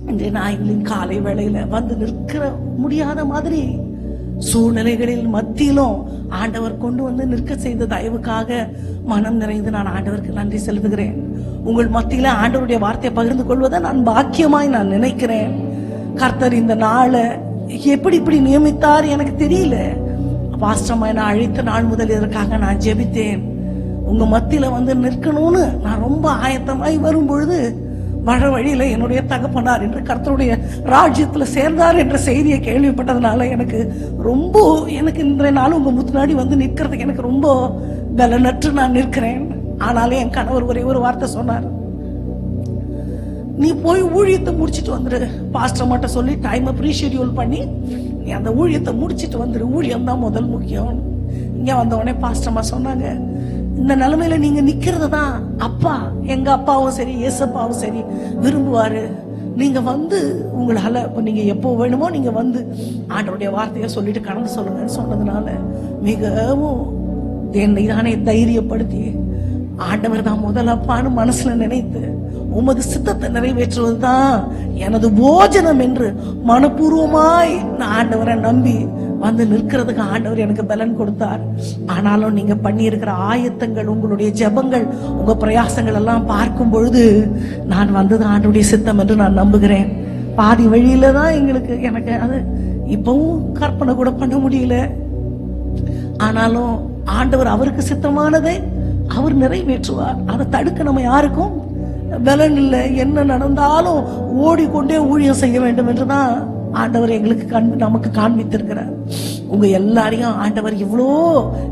இன்றைய நாய்களின் காலை வேளையில வந்து நிற்கிற முடியாத மாதிரி சூழ்நிலைகளில் மத்தியிலும் ஆண்டவர் கொண்டு வந்து நிற்க செய்த தயவுக்காக மனம் நிறைந்து நான் ஆண்டவருக்கு நன்றி செலுத்துகிறேன். உங்கள் மத்தியில ஆண்டவருடைய வார்த்தையை பகிர்ந்து கொள்வதை நான் பாக்கியமாய் நான் நினைக்கிறேன். கர்த்தர் இந்த நாளை எப்படி இப்படி நியமித்தார் எனக்கு தெரியல. பாஸ்டம்மா நான் அழைத்த நாள் முதல் இதற்காக நான் ஜெபித்தேன். உங்க மத்தியில வந்து நிற்கணும்னு நான் ரொம்ப ஆயத்தமாய் வரும் பொழுது வர வழியில என்னுடைய தகப்பனார் என்று கர்த்தருடைய ராஜ்யத்துல சேர்ந்தார் என்ற செய்தியை கேள்விப்பட்டதுனால எனக்கு இன்றைய நாள் உங்க முன்னாடி வந்து நிற்கிறதுக்கு எனக்கு ரொம்ப பலனற்று நான் நிற்கிறேன். ஆனாலே என் கணவர் ஒரே ஒரு வார்த்தை சொன்னார், நீ போய் ஊழியத்தை முடிச்சிட்டு வந்துரு. பாஸ்டர் மட்டும் சொல்லி டைமை ப்ரீஷெடியூல் பண்ணி நீ அந்த ஊழியத்தை முடிச்சிட்டு வந்துரு, ஊழியம் தான் முதல் முக்கியம். இங்க வந்தவொடனே பாஸ்டர்மா சொன்னாங்க, இந்த நிலைமையில நீங்க நிக்கிறது தான் அப்பா, எங்க அப்பாவும் சரி ஏசப்பாவும் சரி விரும்புவாரு. நீங்க வந்து உங்களால நீங்க எப்போ வேணுமோ நீங்க வந்து ஆண்டவருடைய வார்த்தையை சொல்லிட்டு கடந்து சொல்லுங்கன்னு சொன்னதுனால மிகவும் என்னை தானே தைரியப்படுத்தி ஆண்டவர் தான் முதல் அப்பான்னு மனசுல நினைத்து உமது சித்தத்தை நிறைவேற்றுவதுதான் எனது போஜனம் என்று மனப்பூர்வமாய் நான் ஆண்டவரை நம்பி வந்து நிற்கிறதுக்கு ஆண்டவர் எனக்கு பலன் கொடுத்தார். ஆனாலும் நீங்க பண்ணி இருக்கிற ஆயத்தங்கள், உங்களுடைய ஜெபங்கள், உங்க பிரயாசங்கள் எல்லாம் பார்க்கும் பொழுது நான் வந்தது ஆண்டவருடைய சித்தம் என்று நான் நம்புகிறேன். பாதி வழியில தான் எனக்கு அது இப்பவும் கற்பனை கூட பண்ண முடியல. ஆனாலும் ஆண்டவர் அவருக்கு சித்தமானதை அவர் நிறைவேற்றுவார். அதை தடுக்க நம்ம யாருக்கும் பலன் இல்லை. என்ன நடந்தாலும் ஓடிக்கொண்டே ஊழியம் செய்ய வேண்டும் என்றுதான் ஆண்டவர் எங்களுக்கு நமக்கு காண்பித்திருக்கிறார். உங்க எல்லாரையும் ஆண்டவர் இவ்வளோ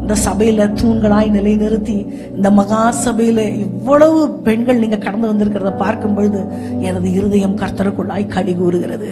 இந்த சபையில தூண்களாய் நிலைநிறுத்தி இந்த மகா சபையில இவ்வளவு பெண்கள் நீங்க கடந்து வந்திருக்கிறத பார்க்கும் பொழுது எனது இருதயம் கர்த்தருக்குள்ளாய் கடி கூறுகிறது.